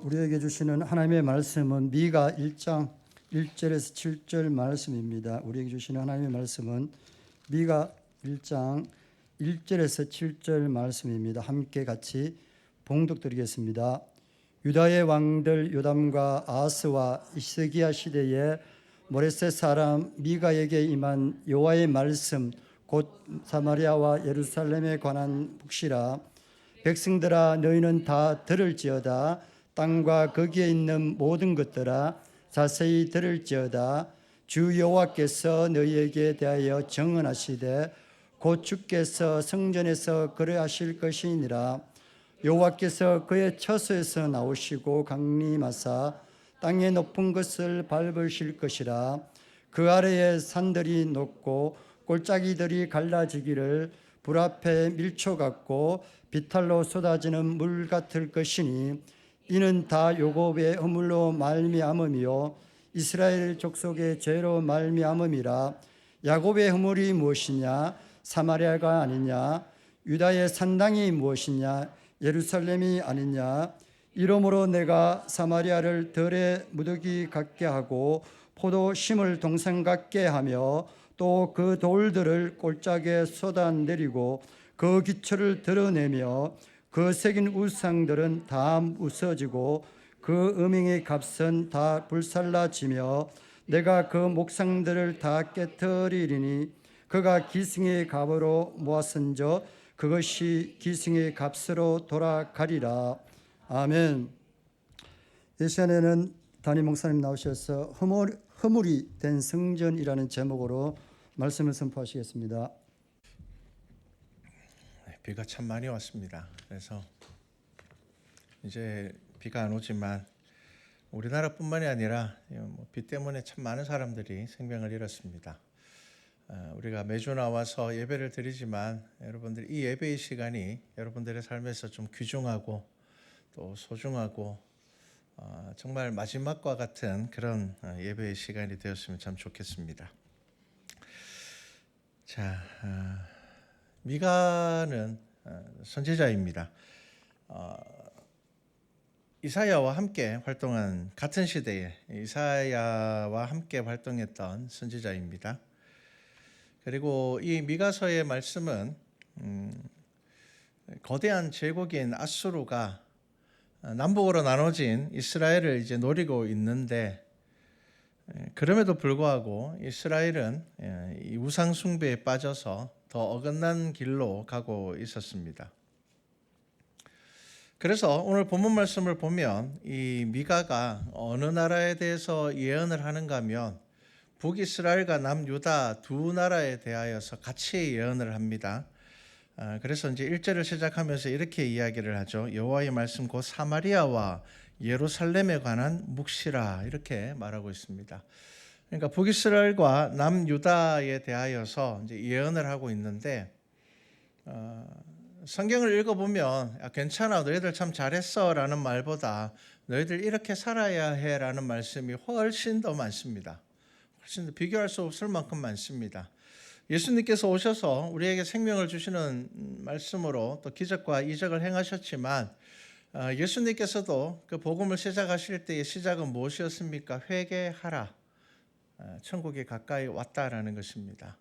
우리에게 주시는 하나님의 말씀은 미가 1장 1절에서 7절 말씀입니다. 우리에게 주시는 하나님의 말씀은 미가 1장 1절에서 7절 말씀입니다. 함께 같이 봉독드리겠습니다. 유다의 왕들 요담과 아하스와 히스기야 시대에 모레셋 사람 미가에게 임한 여호와의 말씀 곧 사마리아와 예루살렘에 관한 묵시라. 백성들아 너희는 다 들을지어다. 땅과 거기에 있는 모든 것들아 자세히 들을지어다. 주 여호와께서 너희에게 대하여 정언하시되 곧 주께서 성전에서 그러하실 것이니라. 여호와께서 그의 처소에서 나오시고 강림하사 땅의 높은 것을 밟으실 것이라. 그 아래에 산들이 높고 골짜기들이 갈라지기를 불 앞에 밀초 같고 비탈로 쏟아지는 물 같을 것이니 이는 다 야곱의 허물로 말미암음이요 이스라엘 족속의 죄로 말미암음이라. 야곱의 허물이 무엇이냐? 사마리아가 아니냐? 유다의 산당이 무엇이냐? 예루살렘이 아니냐? 이러므로 내가 사마리아를 들의 무더기 같게 하고 포도 심을 동산 같게 하며 또 그 돌들을 골짜기에 쏟아내리고 그 기초를 드러내며 그 새긴 우상들은 다 부서지고 그 음행의 값은 다 불살라지며 내가 그 목상들을 다 깨뜨리리니 그가 기승의 값으로 모았은저 그것이 기승의 값으로 돌아가리라. 아멘. 이 시간에는 담임 목사님 나오셔서 허물이 된 성전이라는 제목으로 말씀을 선포하시겠습니다. 비가 참 많이 왔습니다. 그래서 이제 비가 안 오지만 우리나라뿐만이 아니라 비 때문에 참 많은 사람들이 생명을 잃었습니다. 우리가 매주 나와서 예배를 드리지만 여러분들 이 예배의 시간이 여러분들의 삶에서 좀 귀중하고 또 소중하고 정말 마지막과 같은 그런 예배의 시간이 되었으면 참 좋겠습니다. 자, 미가는 선지자입니다. 이사야와 함께 활동한 같은 시대에 이사야와 함께 활동했던 선지자입니다. 그리고 이 미가서의 말씀은 거대한 제국인 아수르가 남북으로 나눠진 이스라엘을 이제 노리고 있는데 그럼에도 불구하고 이스라엘은 이 우상 숭배에 빠져서 더 어긋난 길로 가고 있었습니다. 그래서 오늘 본문 말씀을 보면 이 미가가 어느 나라에 대해서 예언을 하는가 하면 북이스라엘과 남유다 두 나라에 대하여서 같이 예언을 합니다. 그래서 이제 1절을 시작하면서 이렇게 이야기를 하죠. 여호와의 말씀 곧 사마리아와 예루살렘에 관한 묵시라 이렇게 말하고 있습니다. 그러니까 북이스라엘과 남유다에 대하여서 이제 예언을 하고 있는데 성경을 읽어보면 괜찮아 너희들 참 잘했어라는 말보다 너희들 이렇게 살아야 해라는 말씀이 훨씬 더 많습니다. 훨씬 더 비교할 수 없을 만큼 많습니다. 예수님께서 오셔서 우리에게 생명을 주시는 말씀으로 또 기적과 이적을 행하셨지만 예수님께서도 그 복음을 시작하실 때의 시작은 무엇이었습니까? 회개하라. 천국이 가까이 왔다라는 것입니다.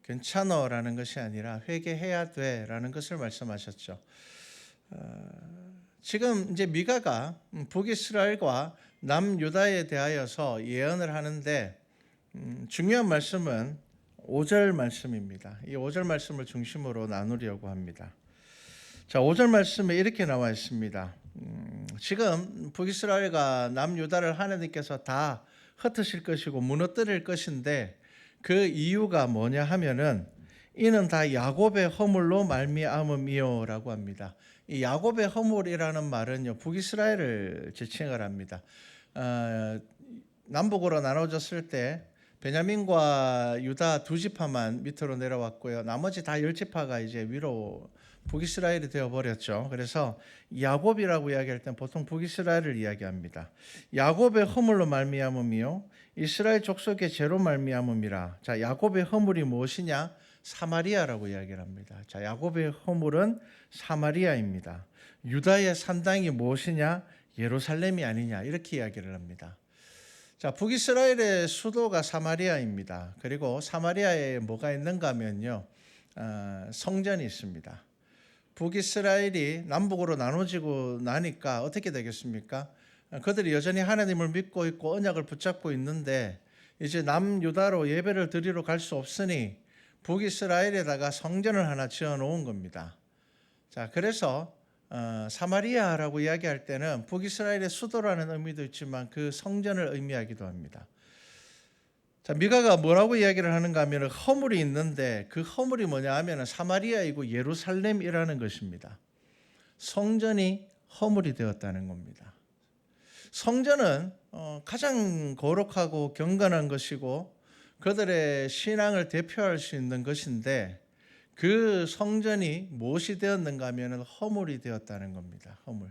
괜찮어라는 것이 아니라 회개해야 돼라는 것을 말씀하셨죠. 지금 이제 미가가 북이스라엘과 남유다에 대하여서 예언을 하는데 중요한 말씀은 5절 말씀입니다. 이 5절 말씀을 중심으로 나누려고 합니다. 자, 5절 말씀에 이렇게 나와 있습니다. 지금 북이스라엘과 남유다를 하나님께서 다 흩으실 것이고 무너뜨릴 것인데 그 이유가 뭐냐 하면은 이는 다 야곱의 허물로 말미암음이요라고 합니다. 이 야곱의 허물이라는 말은요 북이스라엘을 지칭을 합니다. 남북으로 나눠졌을 때 베냐민과 유다 두 지파만 밑으로 내려왔고요. 나머지 다 10지파가 이제 위로 북이스라엘이 되어버렸죠. 그래서 야곱이라고 이야기할 땐 보통 북이스라엘을 이야기합니다. 야곱의 허물로 말미암음이요 이스라엘 족속의 죄로 말미암음이라. 자, 야곱의 허물이 무엇이냐? 사마리아라고 이야기를 합니다. 자, 야곱의 허물은 사마리아입니다. 유다의 산당이 무엇이냐? 예루살렘이 아니냐 이렇게 이야기를 합니다. 자, 북이스라엘의 수도가 사마리아입니다. 그리고 사마리아에 뭐가 있는가 하면요, 성전이 있습니다. 북이스라엘이 남북으로 나눠지고 나니까 어떻게 되겠습니까? 그들이 여전히 하나님을 믿고 있고 언약을 붙잡고 있는데 이제 남유다로 예배를 드리러 갈 수 없으니 북이스라엘에다가 성전을 하나 지어 놓은 겁니다. 자, 그래서 사마리아라고 이야기할 때는 북이스라엘의 수도라는 의미도 있지만 그 성전을 의미하기도 합니다. 자, 미가가 뭐라고 이야기를 하는가 하면 허물이 있는데 그 허물이 뭐냐 하면 사마리아이고 예루살렘이라는 것입니다. 성전이 허물이 되었다는 겁니다. 성전은 가장 거룩하고 경건한 것이고 그들의 신앙을 대표할 수 있는 것인데 그 성전이 무엇이 되었는가 하면 허물이 되었다는 겁니다. 허물.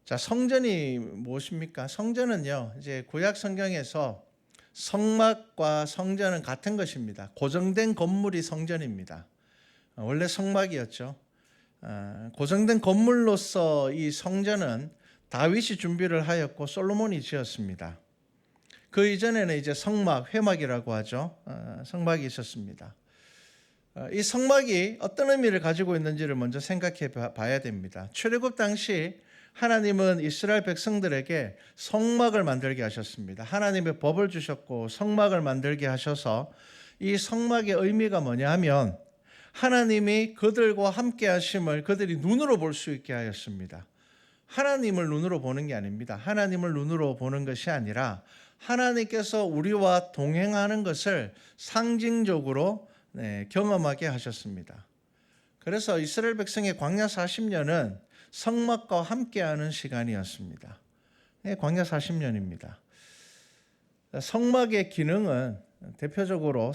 자, 성전이 무엇입니까? 성전은요, 이제 구약 성경에서 성막과 성전은 같은 것입니다. 고정된 건물이 성전입니다. 원래 성막이었죠. 고정된 건물로서 이 성전은 다윗이 준비를 하였고 솔로몬이 지었습니다. 그 이전에는 이제 성막, 회막이라고 하죠. 성막이 있었습니다. 이 성막이 어떤 의미를 가지고 있는지를 먼저 생각해 봐야 됩니다. 출애굽 당시 하나님은 이스라엘 백성들에게 성막을 만들게 하셨습니다. 하나님의 법을 주셨고 성막을 만들게 하셔서 이 성막의 의미가 뭐냐 하면 하나님이 그들과 함께 하심을 그들이 눈으로 볼 수 있게 하였습니다. 하나님을 눈으로 보는 게 아닙니다. 하나님을 눈으로 보는 것이 아니라 하나님께서 우리와 동행하는 것을 상징적으로 경험하게 하셨습니다. 그래서 이스라엘 백성의 광야 40년은 성막과 함께하는 시간이었습니다. 광야 40년입니다. 성막의 기능은 대표적으로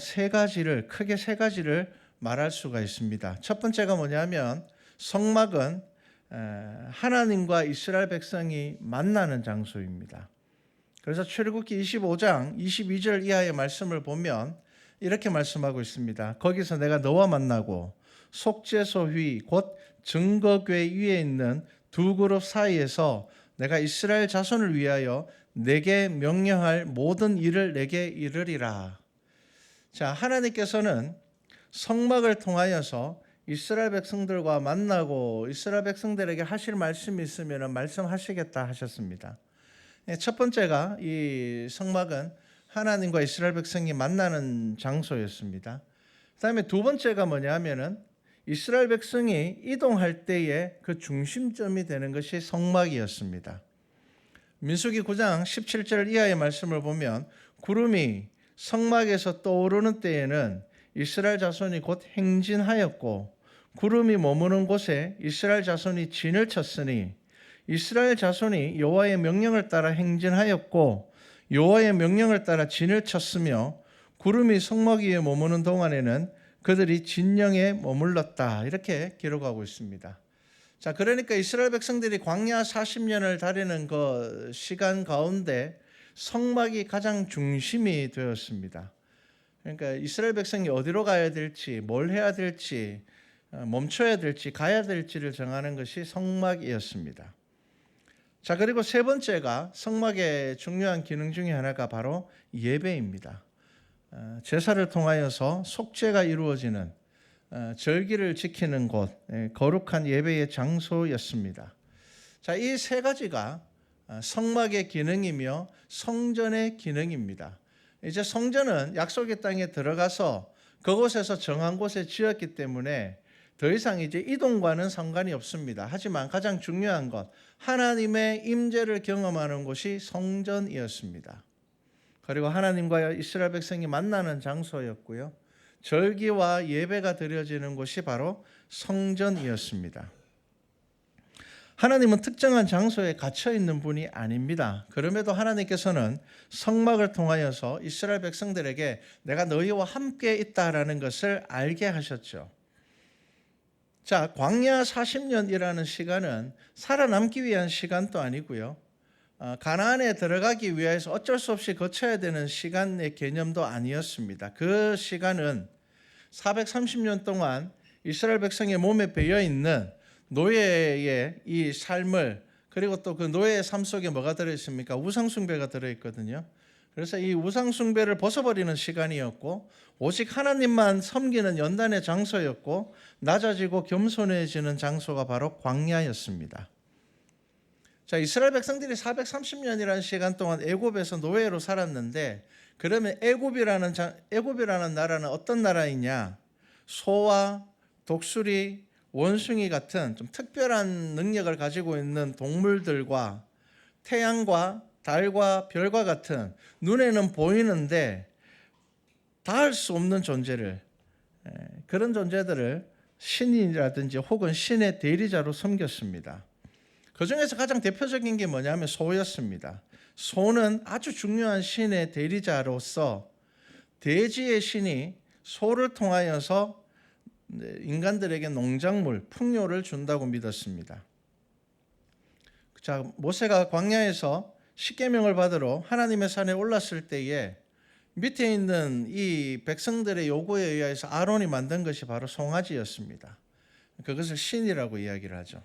크게 세 가지를 말할 수가 있습니다. 첫 번째가 뭐냐면 성막은 하나님과 이스라엘 백성이 만나는 장소입니다. 그래서 출애굽기 25장 22절 이하의 말씀을 보면 이렇게 말씀하고 있습니다. 거기서 내가 너와 만나고 속죄소 위 곧 증거궤 위에 있는 두 그룹 사이에서 내가 이스라엘 자손을 위하여 내게 명령할 모든 일을 내게 이르리라. 자, 하나님께서는 성막을 통하여서 이스라엘 백성들과 만나고 이스라엘 백성들에게 하실 말씀이 있으면 말씀하시겠다 하셨습니다. 첫 번째가 이 성막은 하나님과 이스라엘 백성이 만나는 장소였습니다. 그다음에 두 번째가 뭐냐 하면은 이스라엘 백성이 이동할 때에 그 중심점이 되는 것이 성막이었습니다. 민수기 9장 17절 이하의 말씀을 보면 구름이 성막에서 떠오르는 때에는 이스라엘 자손이 곧 행진하였고 구름이 머무는 곳에 이스라엘 자손이 진을 쳤으니 이스라엘 자손이 여호와의 명령을 따라 행진하였고 여호와의 명령을 따라 진을 쳤으며 구름이 성막 위에 머무는 동안에는 그들이 진영에 머물렀다. 이렇게 기록하고 있습니다. 자, 그러니까 이스라엘 백성들이 광야 40년을 다니는 그 시간 가운데 성막이 가장 중심이 되었습니다. 그러니까 이스라엘 백성이 어디로 가야 될지, 뭘 해야 될지, 멈춰야 될지, 가야 될지를 정하는 것이 성막이었습니다. 자, 그리고 세 번째가 성막의 중요한 기능 중에 하나가 바로 예배입니다. 제사를 통하여서 속죄가 이루어지는 절기를 지키는 곳, 거룩한 예배의 장소였습니다. 자, 이 세 가지가 성막의 기능이며 성전의 기능입니다. 이제 성전은 약속의 땅에 들어가서 그곳에서 정한 곳에 지었기 때문에 더 이상 이제 이동과는 상관이 없습니다. 하지만 가장 중요한 것, 하나님의 임재를 경험하는 곳이 성전이었습니다. 그리고 하나님과 이스라엘 백성이 만나는 장소였고요. 절기와 예배가 드려지는 곳이 바로 성전이었습니다. 하나님은 특정한 장소에 갇혀 있는 분이 아닙니다. 그럼에도 하나님께서는 성막을 통하여서 이스라엘 백성들에게 내가 너희와 함께 있다라는 것을 알게 하셨죠. 자, 광야 40년이라는 시간은 살아남기 위한 시간도 아니고요. 가나안에 들어가기 위해서 어쩔 수 없이 거쳐야 되는 시간의 개념도 아니었습니다. 그 시간은 430년 동안 이스라엘 백성의 몸에 배어 있는 노예의 이 삶을 그리고 또 그 노예의 삶 속에 뭐가 들어있습니까? 우상숭배가 들어있거든요. 그래서 이 우상숭배를 벗어버리는 시간이었고 오직 하나님만 섬기는 연단의 장소였고 낮아지고 겸손해지는 장소가 바로 광야였습니다. 자, 이스라엘 백성들이 430년이라는 시간 동안 애굽에서 노예로 살았는데 그러면 애굽이라는 나라는 어떤 나라이냐? 소와 독수리, 원숭이 같은 좀 특별한 능력을 가지고 있는 동물들과 태양과 달과 별과 같은 눈에는 보이는데 닿을 수 없는 존재를 그런 존재들을 신이라든지 혹은 신의 대리자로 섬겼습니다. 그 중에서 가장 대표적인 게 뭐냐면 소였습니다. 소는 아주 중요한 신의 대리자로서 대지의 신이 소를 통하여서 인간들에게 농작물, 풍요를 준다고 믿었습니다. 자, 모세가 광야에서 십계명을 받으러 하나님의 산에 올랐을 때에 밑에 있는 이 백성들의 요구에 의해서 아론이 만든 것이 바로 송아지였습니다. 그것을 신이라고 이야기를 하죠.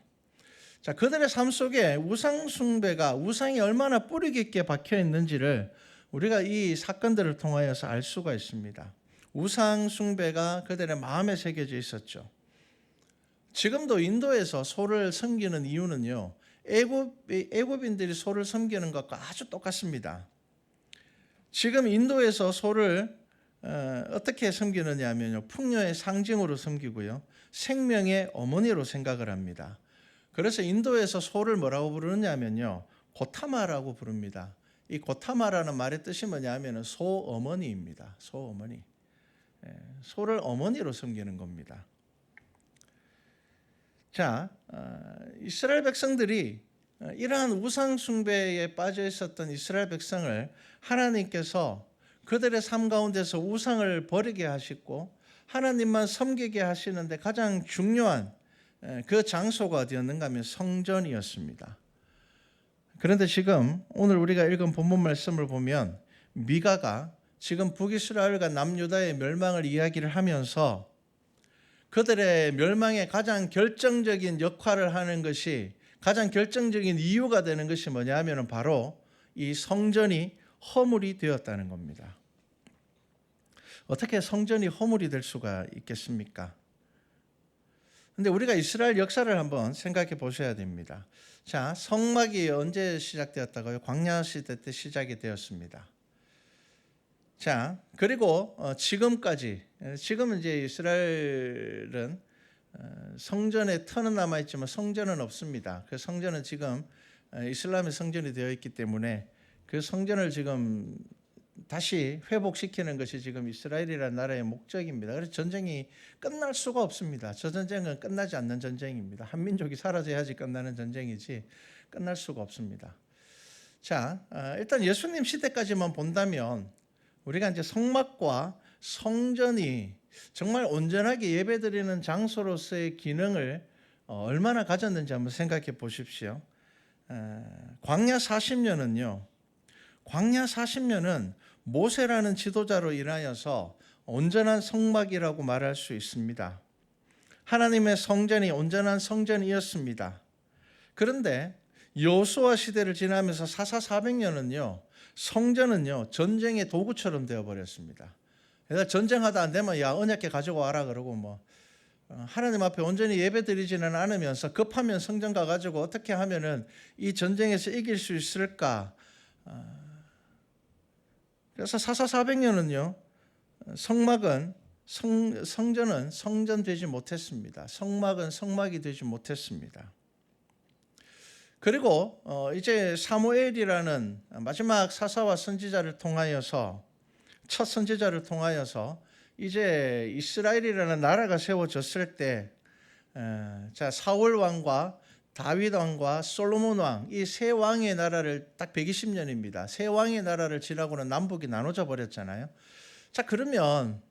자, 그들의 삶 속에 우상 숭배가 우상이 얼마나 뿌리 깊게 박혀 있는지를 우리가 이 사건들을 통하여서 알 수가 있습니다. 우상 숭배가 그들의 마음에 새겨져 있었죠. 지금도 인도에서 소를 섬기는 이유는요. 애굽인들이 소를 섬기는 것과 아주 똑같습니다. 지금 인도에서 소를 어떻게 섬기느냐 하면요. 풍요의 상징으로 섬기고요. 생명의 어머니로 생각을 합니다. 그래서 인도에서 소를 뭐라고 부르느냐 하면요. 고타마라고 부릅니다. 이 고타마라는 말의 뜻이 뭐냐 하면 소어머니입니다. 소어머니. 소를 어머니로 섬기는 겁니다. 자, 이스라엘 백성들이 이러한 우상 숭배에 빠져 있었던 이스라엘 백성을 하나님께서 그들의 삶 가운데서 우상을 버리게 하시고 하나님만 섬기게 하시는데 가장 중요한 그 장소가 어디였는가 하면 성전이었습니다. 그런데 지금 오늘 우리가 읽은 본문 말씀을 보면 미가가 지금 북이스라엘과 남유다의 멸망을 이야기를 하면서 그들의 멸망의 가장 결정적인 역할을 하는 것이 가장 결정적인 이유가 되는 것이 뭐냐 하면 바로 이 성전이 허물이 되었다는 겁니다. 어떻게 성전이 허물이 될 수가 있겠습니까? 근데 우리가 이스라엘 역사를 한번 생각해 보셔야 됩니다. 자, 성막이 언제 시작되었다고요? 광야 시대 때 시작이 되었습니다. 자, 그리고 지금까지 지금은 이제 이스라엘은 성전에 터는 남아 있지만 성전은 없습니다. 그 성전은 지금 이슬람의 성전이 되어 있기 때문에 그 성전을 지금 다시 회복시키는 것이 지금 이스라엘이라는 나라의 목적입니다. 그래서 전쟁이 끝날 수가 없습니다. 저 전쟁은 끝나지 않는 전쟁입니다. 한민족이 사라져야지 끝나는 전쟁이지 끝날 수가 없습니다. 자, 일단 예수님 시대까지만 본다면 우리가 이제 성막과 성전이 정말 온전하게 예배드리는 장소로서의 기능을 얼마나 가졌는지 한번 생각해 보십시오. 광야 40년은요. 광야 40년은 모세라는 지도자로 인하여서 온전한 성막이라고 말할 수 있습니다. 하나님의 성전이 온전한 성전이었습니다. 그런데 여호수아 시대를 지나면서 사사 400년은요. 성전은요. 전쟁의 도구처럼 되어버렸습니다. 그래서 전쟁하다 안 되면 야 언약궤 가지고 와라 그러고 뭐 하나님 앞에 온전히 예배드리지는 않으면서 급하면 성전 가가지고 어떻게 하면은 이 전쟁에서 이길 수 있을까? 그래서 사사 400년은요. 성전은 성전되지 못했습니다. 성막은 성막이 되지 못했습니다. 그리고 이제 사무엘이라는 마지막 사사와 선지자를 통하여서 첫 선지자를 통하여서 이제 이스라엘이라는 나라가 세워졌을 때 자, 사울 왕과 다윗 왕과 솔로몬 왕 이 세 왕의 나라를 딱 120년입니다. 세 왕의 나라를 지나고는 남북이 나눠져 버렸잖아요. 자, 그러면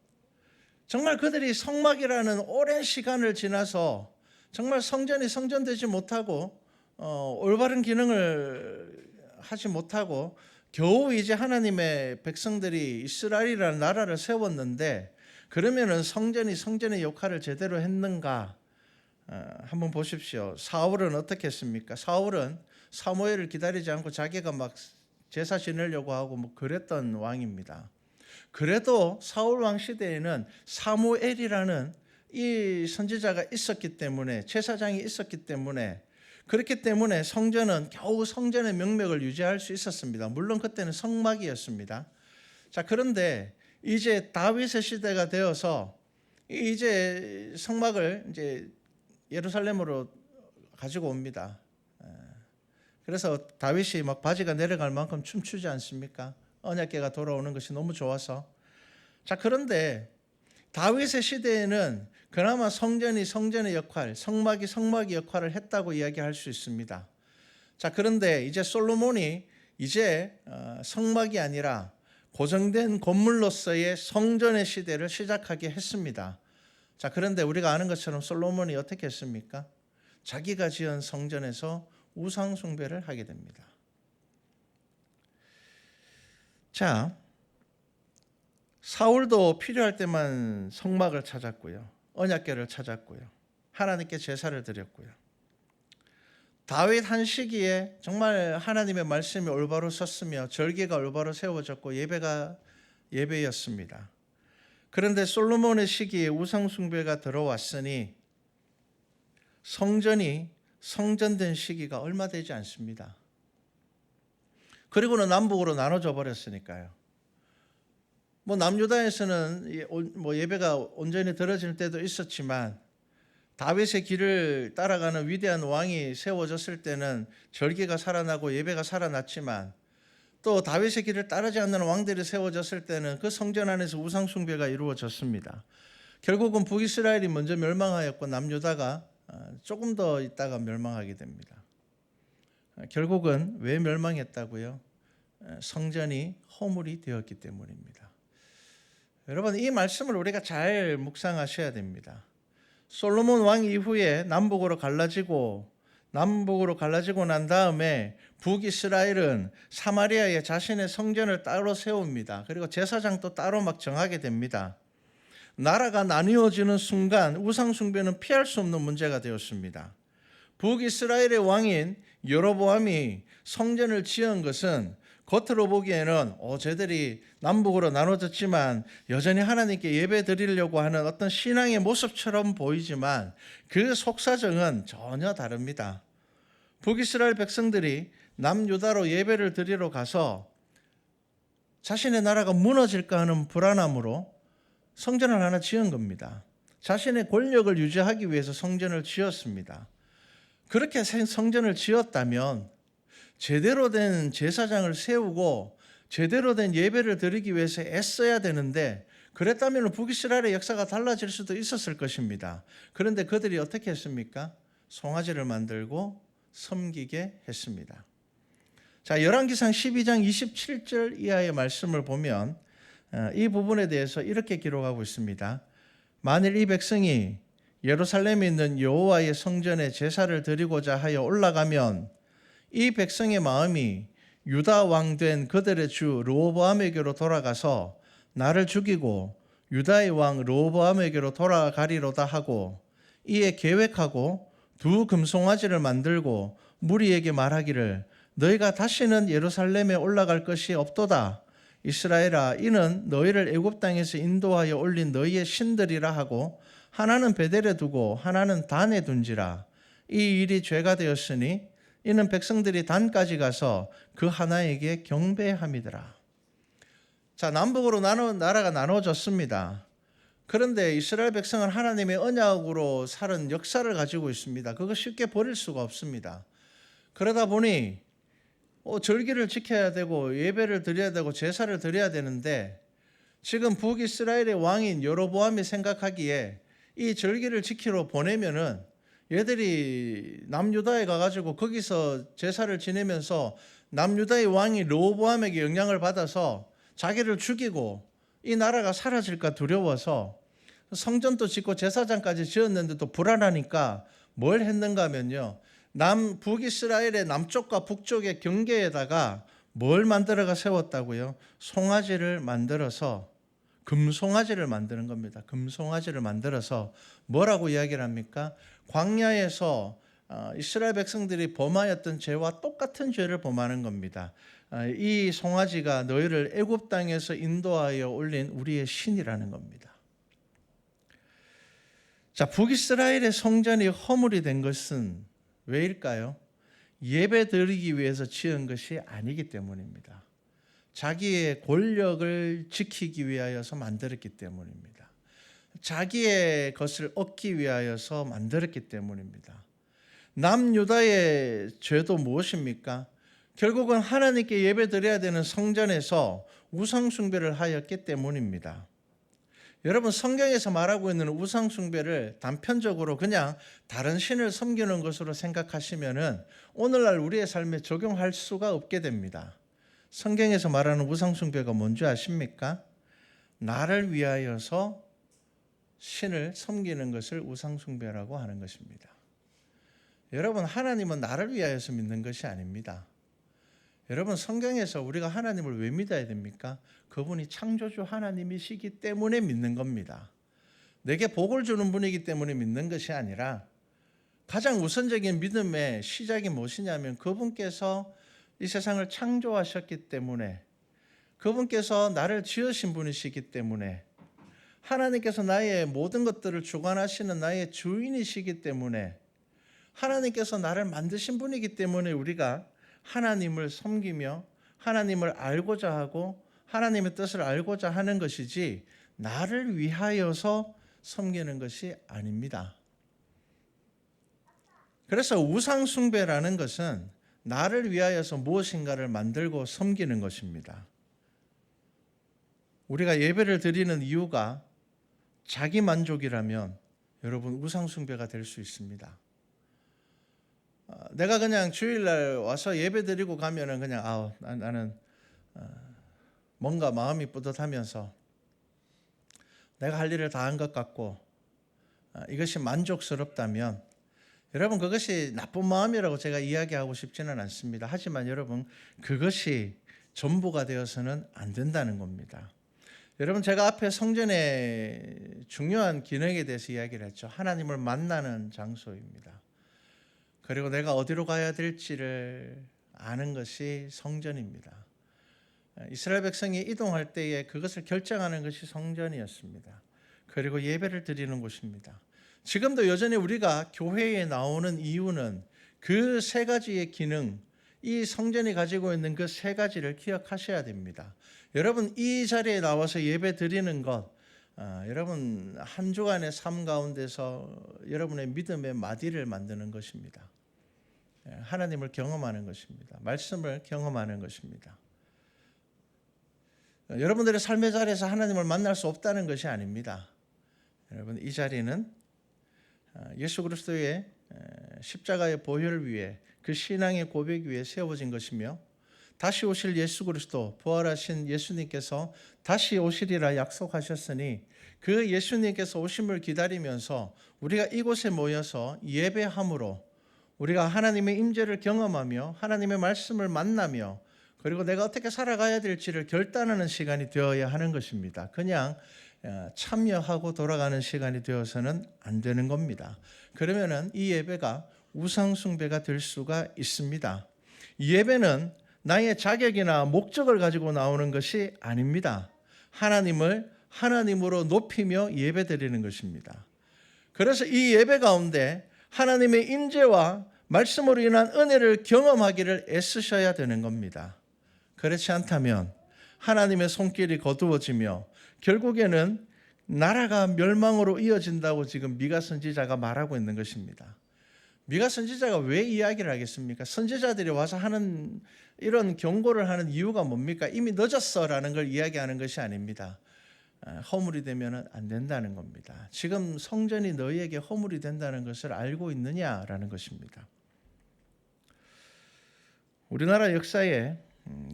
정말 그들이 성막이라는 오랜 시간을 지나서 정말 성전이 성전되지 못하고 올바른 기능을 하지 못하고 겨우 이제 하나님의 백성들이 이스라엘이라는 나라를 세웠는데 그러면은 성전이 성전의 역할을 제대로 했는가? 한번 보십시오. 사울은 어떻게 했습니까? 사울은 사무엘을 기다리지 않고 자기가 막 제사 지내려고 하고 뭐 그랬던 왕입니다. 그래도 사울 왕 시대에는 사무엘이라는 이 선지자가 있었기 때문에, 제사장이 있었기 때문에, 그렇기 때문에 성전은 겨우 성전의 명맥을 유지할 수 있었습니다. 물론 그때는 성막이었습니다. 자, 그런데 이제 다윗의 시대가 되어서 이제 성막을 이제 예루살렘으로 가지고 옵니다. 그래서 다윗이 막 바지가 내려갈 만큼 춤추지 않습니까? 언약궤가 돌아오는 것이 너무 좋아서. 자, 그런데 다윗의 시대에는 그나마 성전이 성전의 역할, 성막이 성막의 역할을 했다고 이야기할 수 있습니다. 자, 그런데 이제 솔로몬이 이제 성막이 아니라 고정된 건물로서의 성전의 시대를 시작하게 했습니다. 자, 그런데 우리가 아는 것처럼 솔로몬이 어떻게 했습니까? 자기가 지은 성전에서 우상 숭배를 하게 됩니다. 자, 사울도 필요할 때만 성막을 찾았고요. 언약궤를 찾았고요. 하나님께 제사를 드렸고요. 다윗 한 시기에 정말 하나님의 말씀이 올바로 섰으며 절기가 올바로 세워졌고 예배가 예배였습니다. 그런데 솔로몬의 시기에 우상 숭배가 들어왔으니 성전이 성전된 시기가 얼마 되지 않습니다. 그리고는 남북으로 나눠져 버렸으니까요. 뭐 남유다에서는 예배가 온전히 드려질 때도 있었지만 다윗의 길을 따라가는 위대한 왕이 세워졌을 때는 절기가 살아나고 예배가 살아났지만 또 다윗의 길을 따르지 않는 왕들이 세워졌을 때는 그 성전 안에서 우상 숭배가 이루어졌습니다. 결국은 북이스라엘이 먼저 멸망하였고 남유다가 조금 더 있다가 멸망하게 됩니다. 결국은 왜 멸망했다고요? 성전이 허물이 되었기 때문입니다. 여러분, 이 말씀을 우리가 잘 묵상하셔야 됩니다. 솔로몬 왕 이후에 남북으로 갈라지고 난 다음에 북이스라엘은 사마리아에 자신의 성전을 따로 세웁니다. 그리고 제사장도 따로 막 정하게 됩니다. 나라가 나뉘어지는 순간 우상 숭배는 피할 수 없는 문제가 되었습니다. 북이스라엘의 왕인 여로보암이 성전을 지은 것은 겉으로 보기에는 쟤들이 남북으로 나눠졌지만 여전히 하나님께 예배 드리려고 하는 어떤 신앙의 모습처럼 보이지만 그 속사정은 전혀 다릅니다. 북이스라엘 백성들이 남유다로 예배를 드리러 가서 자신의 나라가 무너질까 하는 불안함으로 성전을 하나 지은 겁니다. 자신의 권력을 유지하기 위해서 성전을 지었습니다. 그렇게 성전을 지었다면 제대로 된 제사장을 세우고 제대로 된 예배를 드리기 위해서 애써야 되는데 그랬다면 북이스라엘의 역사가 달라질 수도 있었을 것입니다. 그런데 그들이 어떻게 했습니까? 송아지를 만들고 섬기게 했습니다. 자, 열왕기상 12장 27절 이하의 말씀을 보면 이 부분에 대해서 이렇게 기록하고 있습니다. 만일 이 백성이 예루살렘에 있는 여호와의 성전에 제사를 드리고자 하여 올라가면 이 백성의 마음이 유다 왕 된 그들의 주 르호보암에게로 돌아가서 나를 죽이고 유다의 왕 르호보암에게로 돌아가리로다 하고 이에 계획하고 두 금송아지를 만들고 무리에게 말하기를 너희가 다시는 예루살렘에 올라갈 것이 없도다. 이스라엘아, 이는 너희를 애굽 땅에서 인도하여 올린 너희의 신들이라 하고 하나는 베델에 두고 하나는 단에 둔지라. 이 일이 죄가 되었으니 이는 백성들이 단까지 가서 그 하나에게 경배함이더라. 자, 남북으로 나라가 나눠졌습니다. 그런데 이스라엘 백성은 하나님의 언약으로 살은 역사를 가지고 있습니다. 그거 쉽게 버릴 수가 없습니다. 그러다 보니 절기를 지켜야 되고 예배를 드려야 되고 제사를 드려야 되는데 지금 북이스라엘의 왕인 여로보암이 생각하기에 이 절기를 지키러 보내면은 얘들이 남유다에 가가지고 거기서 제사를 지내면서 남유다의 왕이 르호보암에게 영향을 받아서 자기를 죽이고 이 나라가 사라질까 두려워서 성전도 짓고 제사장까지 지었는데도 불안하니까 뭘 했는가 하면요, 북이스라엘의 남쪽과 북쪽의 경계에다가 뭘 만들어가 세웠다고요? 송아지를 만들어서 금송아지를 만드는 겁니다. 금송아지를 만들어서 뭐라고 이야기를 합니까? 광야에서 이스라엘 백성들이 범하였던 죄와 똑같은 죄를 범하는 겁니다. 이 송아지가 너희를 애굽 땅에서 인도하여 올린 우리의 신이라는 겁니다. 자, 북이스라엘의 성전이 허물이 된 것은 왜일까요? 예배 드리기 위해서 지은 것이 아니기 때문입니다. 자기의 권력을 지키기 위하여서 만들었기 때문입니다. 자기의 것을 얻기 위하여서 만들었기 때문입니다. 남유다의 죄도 무엇입니까? 결국은 하나님께 예배드려야 되는 성전에서 우상숭배를 하였기 때문입니다. 여러분, 성경에서 말하고 있는 우상숭배를 단편적으로 그냥 다른 신을 섬기는 것으로 생각하시면은 오늘날 우리의 삶에 적용할 수가 없게 됩니다. 성경에서 말하는 우상숭배가 뭔지 아십니까? 나를 위하여서 신을 섬기는 것을 우상숭배라고 하는 것입니다. 여러분, 하나님은 나를 위하여서 믿는 것이 아닙니다. 여러분, 성경에서 우리가 하나님을 왜 믿어야 됩니까? 그분이 창조주 하나님이시기 때문에 믿는 겁니다. 내게 복을 주는 분이기 때문에 믿는 것이 아니라 가장 우선적인 믿음의 시작이 무엇이냐면 그분께서 이 세상을 창조하셨기 때문에, 그분께서 나를 지으신 분이시기 때문에, 하나님께서 나의 모든 것들을 주관하시는 나의 주인이시기 때문에, 하나님께서 나를 만드신 분이기 때문에 우리가 하나님을 섬기며 하나님을 알고자 하고 하나님의 뜻을 알고자 하는 것이지 나를 위하여서 섬기는 것이 아닙니다. 그래서 우상숭배라는 것은 나를 위하여서 무엇인가를 만들고 섬기는 것입니다. 우리가 예배를 드리는 이유가 자기 만족이라면 여러분 우상숭배가 될 수 있습니다. 내가 그냥 주일날 와서 예배 드리고 가면은 그냥 나는 뭔가 마음이 뿌듯하면서 내가 할 일을 다 한 것 같고 이것이 만족스럽다면 여러분, 그것이 나쁜 마음이라고 제가 이야기하고 싶지는 않습니다. 하지만 여러분, 그것이 전부가 되어서는 안 된다는 겁니다. 여러분, 제가 앞에 성전의 중요한 기능에 대해서 이야기를 했죠. 하나님을 만나는 장소입니다. 그리고 내가 어디로 가야 될지를 아는 것이 성전입니다. 이스라엘 백성이 이동할 때에 그것을 결정하는 것이 성전이었습니다. 그리고 예배를 드리는 곳입니다. 지금도 여전히 우리가 교회에 나오는 이유는 그 세 가지의 기능, 이 성전이 가지고 있는 그 세 가지를 기억하셔야 됩니다. 여러분, 이 자리에 나와서 예배 드리는 것, 여러분 한 주간의 삶 가운데서 여러분의 믿음의 마디를 만드는 것입니다. 하나님을 경험하는 것입니다. 말씀을 경험하는 것입니다. 여러분들의 삶의 자리에서 하나님을 만날 수 없다는 것이 아닙니다. 여러분, 이 자리는 예수 그리스도의 십자가의 보혈 위에, 그 신앙의 고백 위에 세워진 것이며 다시 오실 예수 그리스도, 부활하신 예수님께서 다시 오시리라 약속하셨으니 그 예수님께서 오심을 기다리면서 우리가 이곳에 모여서 예배함으로 우리가 하나님의 임재를 경험하며 하나님의 말씀을 만나며 그리고 내가 어떻게 살아가야 될지를 결단하는 시간이 되어야 하는 것입니다. 그냥 참여하고 돌아가는 시간이 되어서는 안 되는 겁니다. 그러면은 이 예배가 우상숭배가 될 수가 있습니다. 예배는 나의 자격이나 목적을 가지고 나오는 것이 아닙니다. 하나님을 하나님으로 높이며 예배드리는 것입니다. 그래서 이 예배 가운데 하나님의 임재와 말씀으로 인한 은혜를 경험하기를 애쓰셔야 되는 겁니다. 그렇지 않다면 하나님의 손길이 거두어지며 결국에는 나라가 멸망으로 이어진다고 지금 미가 선지자가 말하고 있는 것입니다. 미가 선지자가 왜 이야기를 하겠습니까? 선지자들이 와서 하는 이런 경고를 하는 이유가 뭡니까? 이미 늦었어라는 걸 이야기하는 것이 아닙니다. 허물이 되면 안 된다는 겁니다. 지금 성전이 너희에게 허물이 된다는 것을 알고 있느냐라는 것입니다. 우리나라 역사에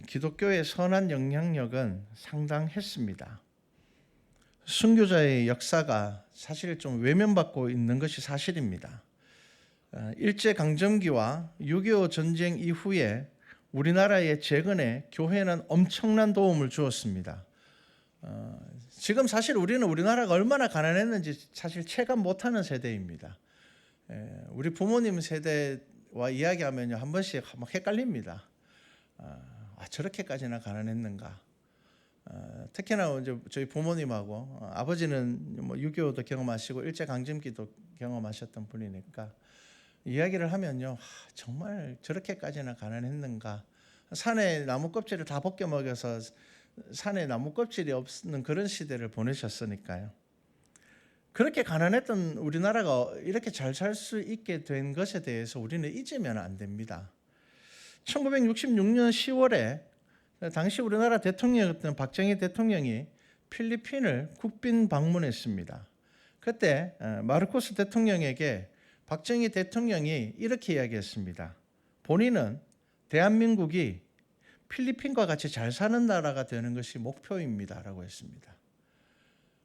기독교의 선한 영향력은 상당했습니다. 순교자의 역사가 사실 좀 외면받고 있는 것이 사실입니다. 일제강점기와 6.25 전쟁 이후에 우리나라의 재건에 교회는 엄청난 도움을 주었습니다. 지금 사실 우리는 우리나라가 얼마나 가난했는지 사실 체감 못하는 세대입니다. 우리 부모님 세대와 이야기하면요 한 번씩 막 헷갈립니다. 저렇게까지나 가난했는가? 특히나 이제 저희 부모님하고 아버지는 뭐 6.25도 경험하시고 일제강점기도 경험하셨던 분이니까 이야기를 하면요 정말 저렇게까지나 가난했는가? 산에 나무 껍질을 다 벗겨 먹여서 산에 나무 껍질이 없는 그런 시대를 보내셨으니까요. 그렇게 가난했던 우리나라가 이렇게 잘 살 수 있게 된 것에 대해서 우리는 잊으면 안 됩니다. 1966년 10월에 당시 우리나라 대통령이었던 박정희 대통령이 필리핀을 국빈 방문했습니다. 그때 마르코스 대통령에게 박정희 대통령이 이렇게 이야기했습니다. 본인은 대한민국이 필리핀과 같이 잘 사는 나라가 되는 것이 목표입니다라고 했습니다.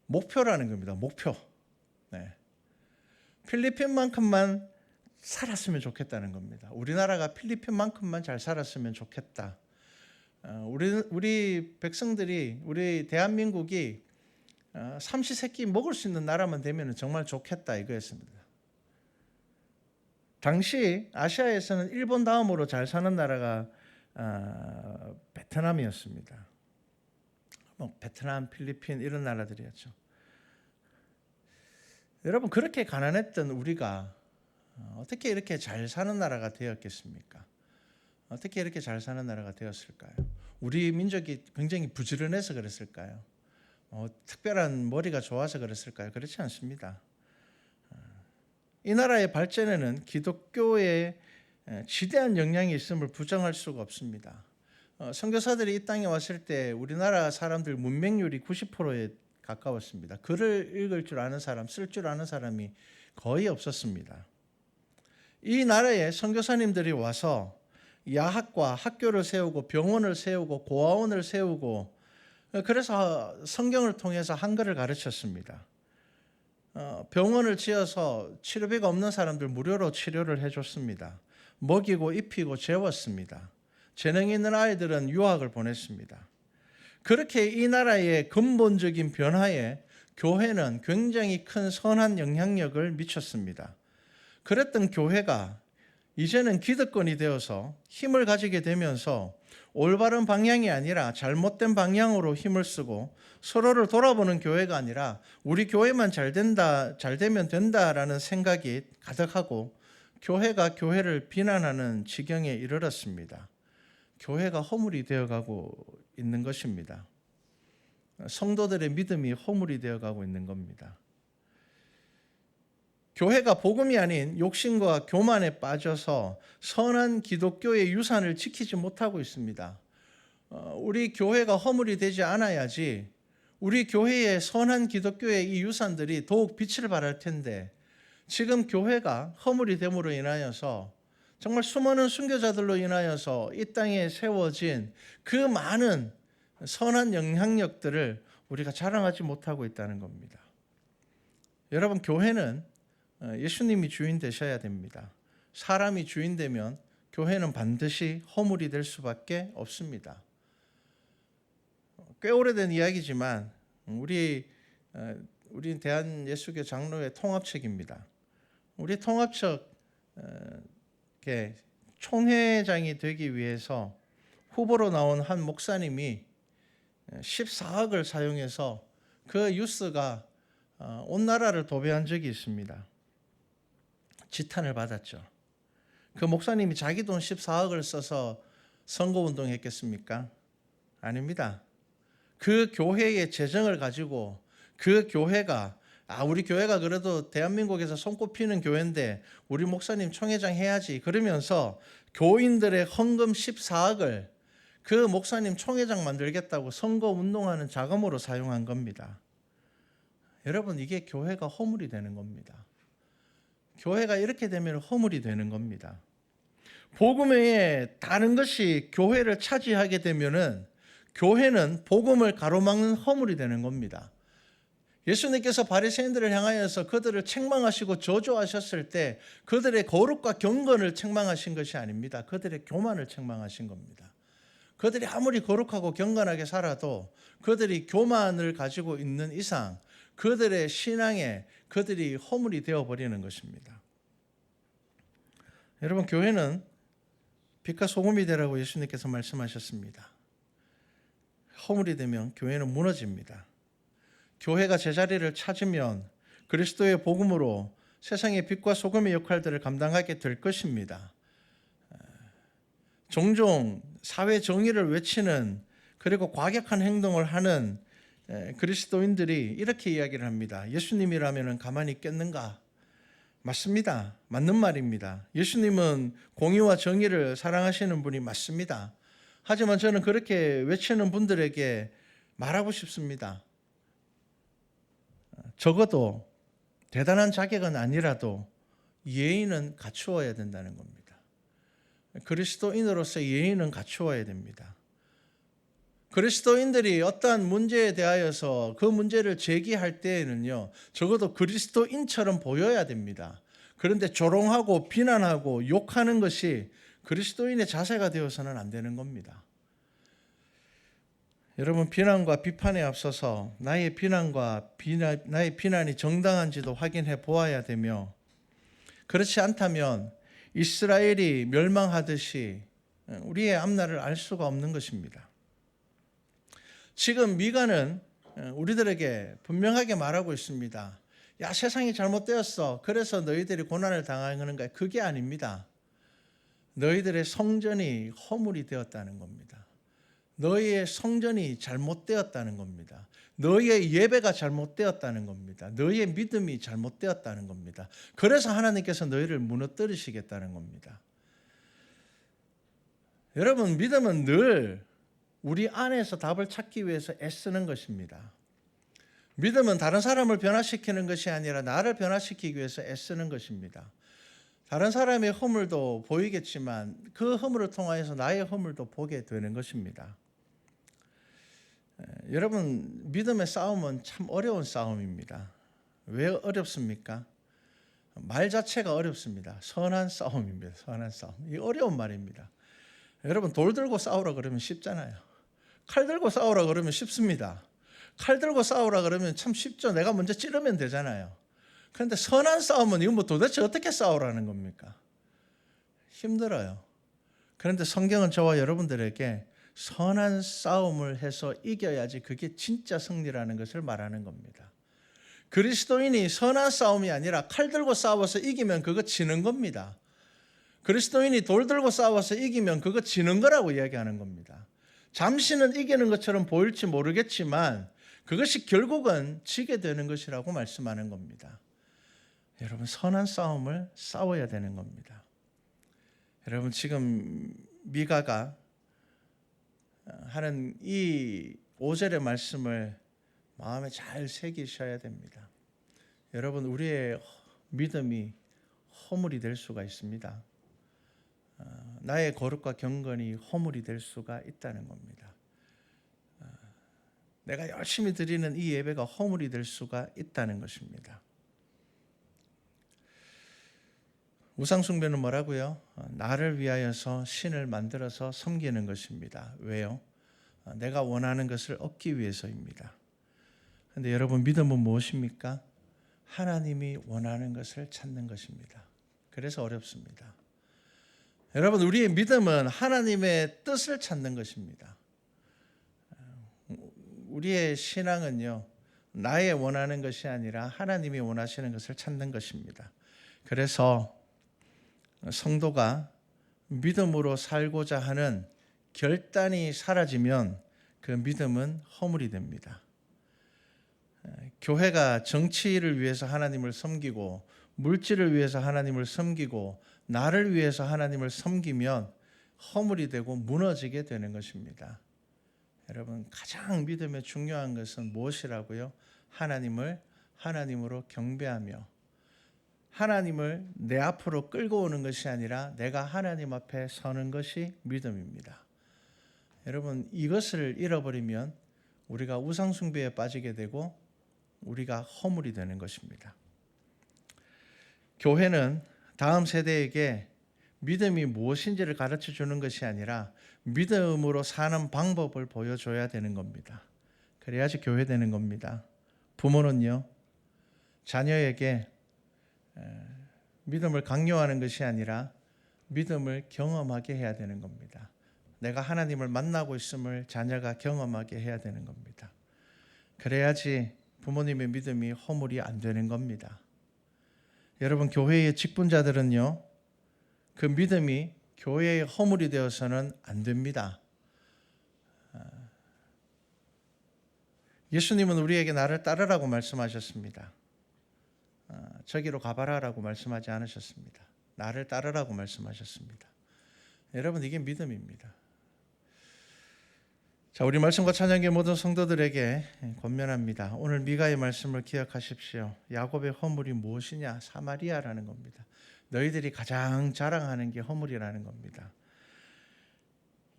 목표라는 겁니다. 목표. 필리핀만큼만 살았으면 좋겠다는 겁니다. 우리나라가 필리핀만큼만 잘 살았으면 좋겠다. 우리 백성들이 우리 대한민국이 삼시세끼 먹을 수 있는 나라만 되면 정말 좋겠다 이거였습니다. 당시 아시아에서는 일본 다음으로 잘 사는 나라가 베트남이었습니다. 베트남, 필리핀 이런 나라들이었죠. 여러분 그렇게 가난했던 우리가 어떻게 이렇게 잘 사는 나라가 되었겠습니까? 어떻게 이렇게 잘 사는 나라가 되었을까요? 우리 민족이 굉장히 부지런해서 그랬을까요? 특별한 머리가 좋아서 그랬을까요? 그렇지 않습니다. 이 나라의 발전에는 기독교의 지대한 영향이 있음을 부정할 수가 없습니다. 선교사들이 이 땅에 왔을 때 우리나라 사람들 문맹률이 90%에 가까웠습니다. 글을 읽을 줄 아는 사람, 쓸 줄 아는 사람이 거의 없었습니다. 이 나라에 선교사님들이 와서 야학과 학교를 세우고 병원을 세우고 고아원을 세우고 그래서 성경을 통해서 한글을 가르쳤습니다. 병원을 지어서 치료비가 없는 사람들 무료로 치료를 해줬습니다. 먹이고 입히고 재웠습니다. 재능 있는 아이들은 유학을 보냈습니다. 그렇게 이 나라의 근본적인 변화에 교회는 굉장히 큰 선한 영향력을 미쳤습니다. 그랬던 교회가 이제는 기득권이 되어서 힘을 가지게 되면서 올바른 방향이 아니라 잘못된 방향으로 힘을 쓰고 서로를 돌아보는 교회가 아니라 우리 교회만 잘 되면 된다라는 생각이 가득하고 교회가 교회를 비난하는 지경에 이르렀습니다. 교회가 허물이 되어가고 있는 것입니다. 성도들의 믿음이 허물이 되어가고 있는 겁니다. 교회가 복음이 아닌 욕심과 교만에 빠져서 선한 기독교의 유산을 지키지 못하고 있습니다. 우리 교회가 허물이 되지 않아야지 우리 교회의 선한 기독교의 이 유산들이 더욱 빛을 발할 텐데 지금 교회가 허물이 됨으로 인하여서 정말 수많은 순교자들로 인하여서 이 땅에 세워진 그 많은 선한 영향력들을 우리가 자랑하지 못하고 있다는 겁니다. 여러분 교회는 예수님이 주인 되셔야 됩니다. 사람이 주인 되면 교회는 반드시 허물이 될 수밖에 없습니다. 꽤 오래된 이야기지만 우리 대한예수교 장로회 통합측입니다. 우리 통합측 총회장이 되기 위해서 후보로 나온 한 목사님이 14억을 사용해서 그 유스가 온 나라를 도배한 적이 있습니다. 지탄을 받았죠. 그 목사님이 자기 돈 14억을 써서 선거운동 했겠습니까? 아닙니다. 그 교회의 재정을 가지고 그 교회가 우리 교회가 그래도 대한민국에서 손꼽히는 교회인데 우리 목사님 총회장 해야지 그러면서 교인들의 헌금 14억을 그 목사님 총회장 만들겠다고 선거운동하는 자금으로 사용한 겁니다. 여러분 이게 교회가 허물이 되는 겁니다. 교회가 이렇게 되면 허물이 되는 겁니다. 복음 외에 다른 것이 교회를 차지하게 되면은 교회는 복음을 가로막는 허물이 되는 겁니다. 예수님께서 바리새인들을 향하여서 그들을 책망하시고 저주하셨을 때 그들의 거룩과 경건을 책망하신 것이 아닙니다. 그들의 교만을 책망하신 겁니다. 그들이 아무리 거룩하고 경건하게 살아도 그들이 교만을 가지고 있는 이상 그들의 신앙에 그들이 허물이 되어버리는 것입니다. 여러분, 교회는 빛과 소금이 되라고 예수님께서 말씀하셨습니다. 허물이 되면 교회는 무너집니다. 교회가 제자리를 찾으면 그리스도의 복음으로 세상의 빛과 소금의 역할들을 감당하게 될 것입니다. 종종 사회 정의를 외치는 그리고 과격한 행동을 하는 그리스도인들이 이렇게 이야기를 합니다. 예수님이라면 가만히 있겠는가? 맞습니다. 맞는 말입니다. 예수님은 공의와 정의를 사랑하시는 분이 맞습니다. 하지만 저는 그렇게 외치는 분들에게 말하고 싶습니다. 적어도 대단한 자격은 아니라도 예의는 갖추어야 된다는 겁니다. 그리스도인으로서 예의는 갖추어야 됩니다. 그리스도인들이 어떠한 문제에 대하여서 그 문제를 제기할 때에는요, 적어도 그리스도인처럼 보여야 됩니다. 그런데 조롱하고 비난하고 욕하는 것이 그리스도인의 자세가 되어서는 안 되는 겁니다. 여러분, 비난과 비판에 앞서서 나의 비난이 정당한지도 확인해 보아야 되며, 그렇지 않다면 이스라엘이 멸망하듯이 우리의 앞날을 알 수가 없는 것입니다. 지금 미가는 우리들에게 분명하게 말하고 있습니다. 야, 세상이 잘못되었어. 그래서 너희들이 고난을 당하는 거야. 그게 아닙니다. 너희들의 성전이 허물이 되었다는 겁니다. 너희의 성전이 잘못되었다는 겁니다. 너희의 예배가 잘못되었다는 겁니다. 너희의 믿음이 잘못되었다는 겁니다. 그래서 하나님께서 너희를 무너뜨리시겠다는 겁니다. 여러분, 믿음은 늘 우리 안에서 답을 찾기 위해서 애쓰는 것입니다. 믿음은 다른 사람을 변화시키는 것이 아니라 나를 변화시키기 위해서 애쓰는 것입니다. 다른 사람의 허물도 보이겠지만 그 허물을 통하여서 나의 허물도 보게 되는 것입니다. 여러분, 믿음의 싸움은 참 어려운 싸움입니다. 왜 어렵습니까? 말 자체가 어렵습니다. 선한 싸움입니다. 선한 싸움. 이 어려운 말입니다. 여러분, 돌 들고 싸우라 그러면 쉽잖아요. 칼 들고 싸우라 그러면 쉽습니다. 칼 들고 싸우라 그러면 참 쉽죠. 내가 먼저 찌르면 되잖아요. 그런데 선한 싸움은 이거 뭐 도대체 어떻게 싸우라는 겁니까? 힘들어요. 그런데 성경은 저와 여러분들에게 선한 싸움을 해서 이겨야지 그게 진짜 승리라는 것을 말하는 겁니다. 그리스도인이 선한 싸움이 아니라 칼 들고 싸워서 이기면 그거 지는 겁니다. 그리스도인이 돌 들고 싸워서 이기면 그거 지는 거라고 이야기하는 겁니다. 잠시는 이기는 것처럼 보일지 모르겠지만 그것이 결국은 지게 되는 것이라고 말씀하는 겁니다. 여러분, 선한 싸움을 싸워야 되는 겁니다. 여러분, 지금 미가가 하는 이 5절의 말씀을 마음에 잘 새기셔야 됩니다. 여러분, 우리의 믿음이 허물이 될 수가 있습니다. 나의 거룩과 경건이 허물이 될 수가 있다는 겁니다. 내가 열심히 드리는 이 예배가 허물이 될 수가 있다는 것입니다. 우상숭배는 뭐라고요? 나를 위하여서 신을 만들어서 섬기는 것입니다. 왜요? 내가 원하는 것을 얻기 위해서입니다. 그런데 여러분, 믿음은 무엇입니까? 하나님이 원하는 것을 찾는 것입니다. 그래서 어렵습니다. 여러분, 우리의 믿음은 하나님의 뜻을 찾는 것입니다. 우리의 신앙은요, 나의 원하는 것이 아니라 하나님이 원하시는 것을 찾는 것입니다. 그래서 성도가 믿음으로 살고자 하는 결단이 사라지면 그 믿음은 허물이 됩니다. 교회가 정치를 위해서 하나님을 섬기고 물질을 위해서 하나님을 섬기고 나를 위해서 하나님을 섬기면 허물이 되고 무너지게 되는 것입니다. 여러분, 가장 믿음에 중요한 것은 무엇이라고요? 하나님을 하나님으로 경배하며 하나님을 내 앞으로 끌고 오는 것이 아니라 내가 하나님 앞에 서는 것이 믿음입니다. 여러분, 이것을 잃어버리면 우리가 우상숭배에 빠지게 되고 우리가 허물이 되는 것입니다. 교회는 다음 세대에게 믿음이 무엇인지를 가르쳐 주는 것이 아니라 믿음으로 사는 방법을 보여줘야 되는 겁니다. 그래야지 교회 되는 겁니다. 부모는요, 자녀에게 믿음을 강요하는 것이 아니라 믿음을 경험하게 해야 되는 겁니다. 내가 하나님을 만나고 있음을 자녀가 경험하게 해야 되는 겁니다. 그래야지 부모님의 믿음이 허물이 안 되는 겁니다. 여러분, 교회의 직분자들은요, 그 믿음이 교회의 허물이 되어서는 안 됩니다. 예수님은 우리에게 나를 따르라고 말씀하셨습니다. 저기로 가봐라라고 말씀하지 않으셨습니다. 나를 따르라고 말씀하셨습니다. 여러분, 이게 믿음입니다. 자, 우리 말씀과 찬양의 모든 성도들에게 권면합니다. 오늘 미가의 말씀을 기억하십시오. 야곱의 허물이 무엇이냐? 사마리아라는 겁니다. 너희들이 가장 자랑하는 게 허물이라는 겁니다.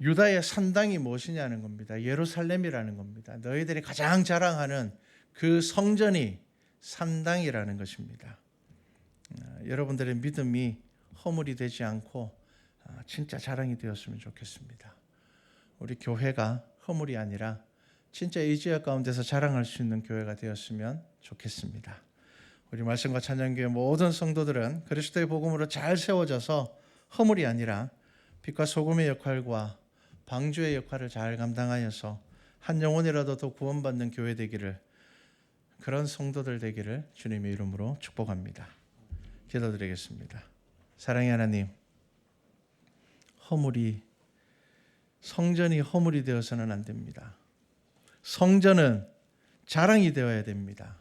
유다의 산당이 무엇이냐는 겁니다. 예루살렘이라는 겁니다. 너희들이 가장 자랑하는 그 성전이 산당이라는 것입니다. 여러분들의 믿음이 허물이 되지 않고 진짜 자랑이 되었으면 좋겠습니다. 우리 교회가 허물이 아니라 진짜 이 지역 가운데서 자랑할 수 있는 교회가 되었으면 좋겠습니다. 우리 말씀과 찬양교회 모든 성도들은 그리스도의 복음으로 잘 세워져서 허물이 아니라 빛과 소금의 역할과 방주의 역할을 잘 감당하여서 한 영혼이라도 더 구원받는 교회 되기를, 그런 성도들 되기를 주님의 이름으로 축복합니다. 기도드리겠습니다. 사랑의 하나님, 성전이 허물이 되어서는 안 됩니다. 성전은 자랑이 되어야 됩니다.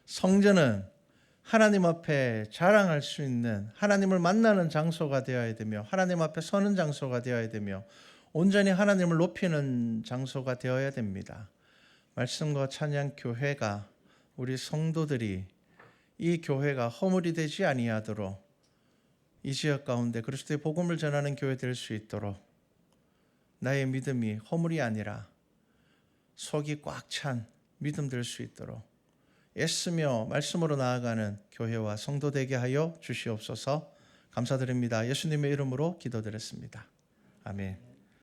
성전은 하나님 앞에 자랑할 수 있는, 하나님을 만나는 장소가 되어야 되며, 하나님 앞에 서는 장소가 되어야 되며, 온전히 하나님을 높이는 장소가 되어야 됩니다. 말씀과 찬양 교회가, 우리 성도들이 이 교회가 허물이 되지 아니하도록 이 지역 가운데 그리스도의 복음을 전하는 교회 될 수 있도록 나의 믿음이 허물이 아니라 속이 꽉 찬 믿음 될 수 있도록 애쓰며 말씀으로 나아가는 교회와 성도 되게 하여 주시옵소서. 감사드립니다. 예수님의 이름으로 기도드렸습니다. 아멘.